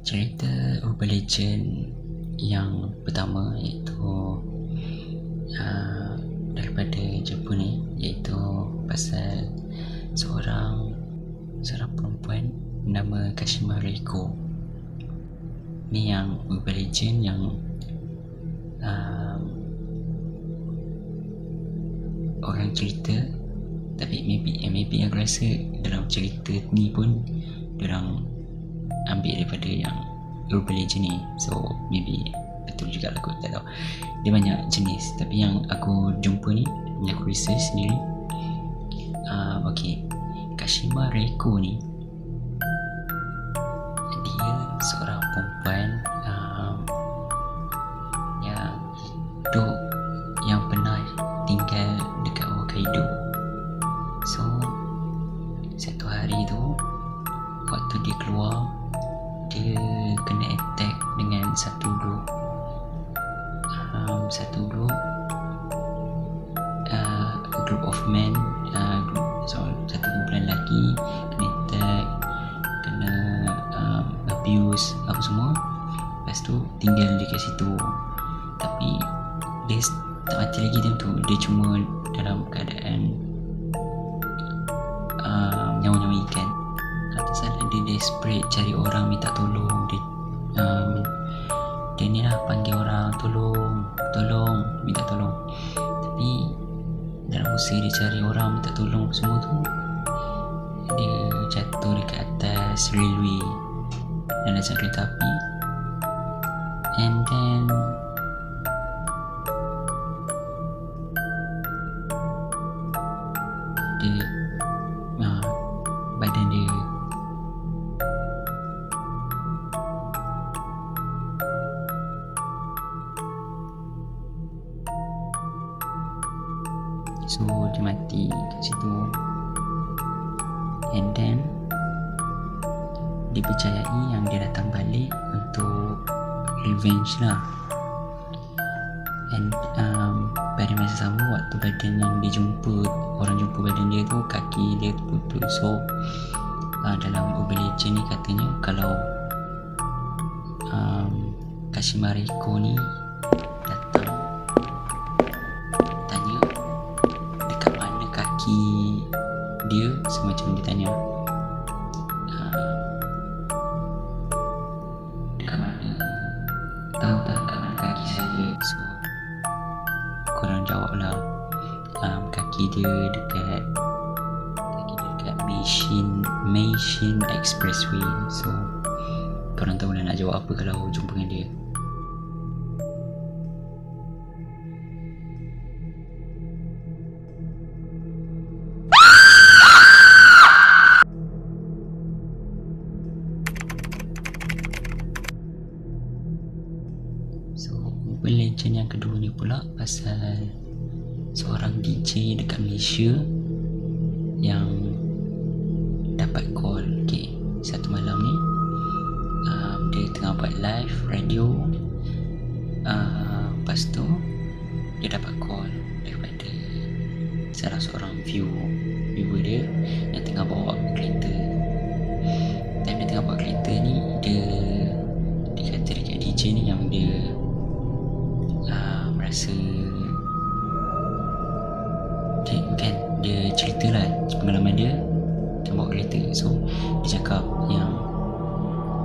Cerita Urban Legend yang pertama iaitu daripada Jepun ni, iaitu pasal seorang perempuan nama Kashima Reiko. Ni yang Urban Legend yang orang cerita, tapi maybe aku rasa dalam cerita ni pun diorang ambil daripada yang Urban Legend ni, so maybe betul juga lah, aku tak tahu. Dia banyak jenis, tapi yang aku jumpa ni, yang aku research sendiri, Kashima Reiko ni, dia seorang perempuan yang hidup, yang pernah tinggal dekat Hokkaido. So satu hari tu, waktu dia keluar, dia kena attack dengan satu group of men, satu kumpulan lelaki kena attack, kena abuse apa semua. Lepas tu tinggal dekat situ, tapi dia tak mati lagi time tu. Dia cuma dalam keadaan nyawa-nyawa ikan. Pasal dia desperate cari orang minta tolong. Dia ni lah panggil orang, tolong, minta tolong. Tapi dalam usaha dia cari orang minta tolong semua tu, dia jatuh dekat atas railway dan dekat kereta api. And then dia badan dia dia mati kat situ. And then dipercayai yang dia datang balik untuk revenge lah. And pada masa sama, waktu badan yang dia jumpa, orang jumpa badan dia tu, kaki dia putus. So dalam Urban Legend ni katanya kalau Kashima Reiko ni datang tanya dekat mana kaki dia, semacam dia tanya dekat mana, tahu tak dekat mana kaki saya? So korang jawab lah, kaki dia dekat Meishin Expressway. So korang tahu lah nak jawab apa kalau jumpa dengan dia. So Urban Legend yang kedua ni pula pasal seorang DJ dekat Malaysia yang dapat call. Satu malam ni dia tengah buat live radio, lepas tu dia dapat call daripada salah seorang viewer dia yang tengah bawa kereta. Dan dia tengah bawa kereta ni, dia kata dekat DJ ni yang dia merasa dia cerita lah pengalaman dia bawa kereta. So dia cakap yang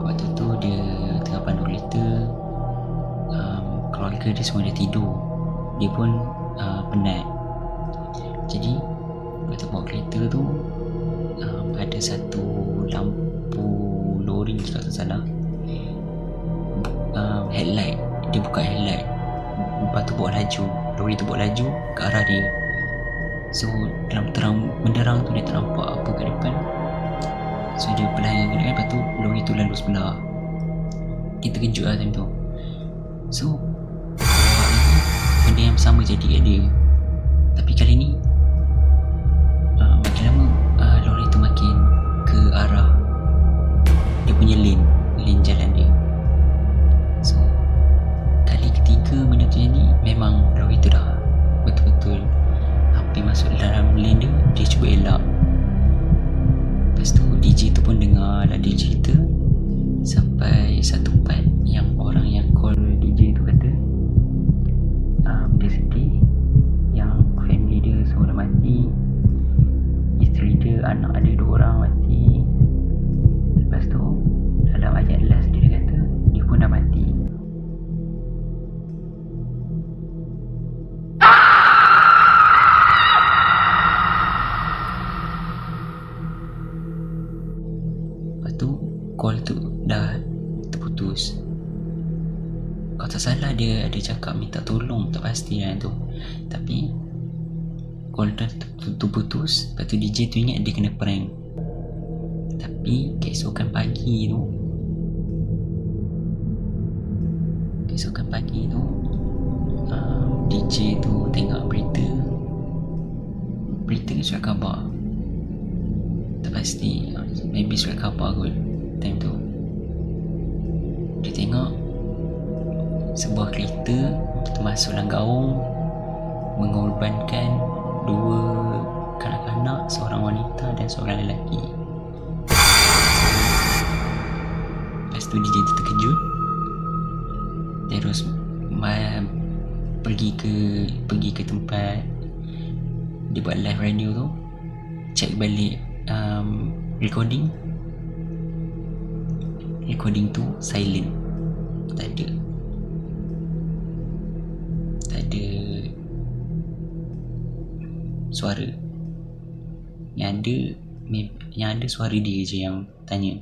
waktu tu dia tengah pandu kereta, keluarga dia semua dah tidur, dia pun penat. Jadi waktu bawa kereta tu, ada satu lampu lori, kalau tak salah, headlight, dia buka headlight, lepas tu lori tu bawa laju ke arah dia. So dalam terang menderang tu, dia tak nampak apa kat depan. So dia berlari ke depan, lepas tu lori tu lalu sebelah. Dia terkejut lah time tu. So benda yang sama jadi kat dia, tapi kali ni makin lama lori tu makin ke arah dia punya lane jalan dia. So kali ketiga benda tu jadi, memang lori tu dah betul-betul hampir masuk dalam lane dia cuba elak. Lepas tu DJ tu pun dengar lah dia cerita sampai satu tak salah dia ada cakap minta tolong, tak pasti lah tu. Tapi call tu putus. Lepas tu DJ tu ingat dia kena prank. Tapi keesokan pagi tu DJ tu tengok berita surat khabar, tak pasti, maybe surat khabar kot. Time tu dia tengok sebuah kereta termasuk dalam gaung mengorbankan 2 kanak-kanak, seorang wanita dan seorang lelaki. Lepas tu DJ tu terkejut, terus pergi ke tempat dia buat live radio tu, check balik recording tu silent, tak ada suara. Yang ada suara dia je yang tanya.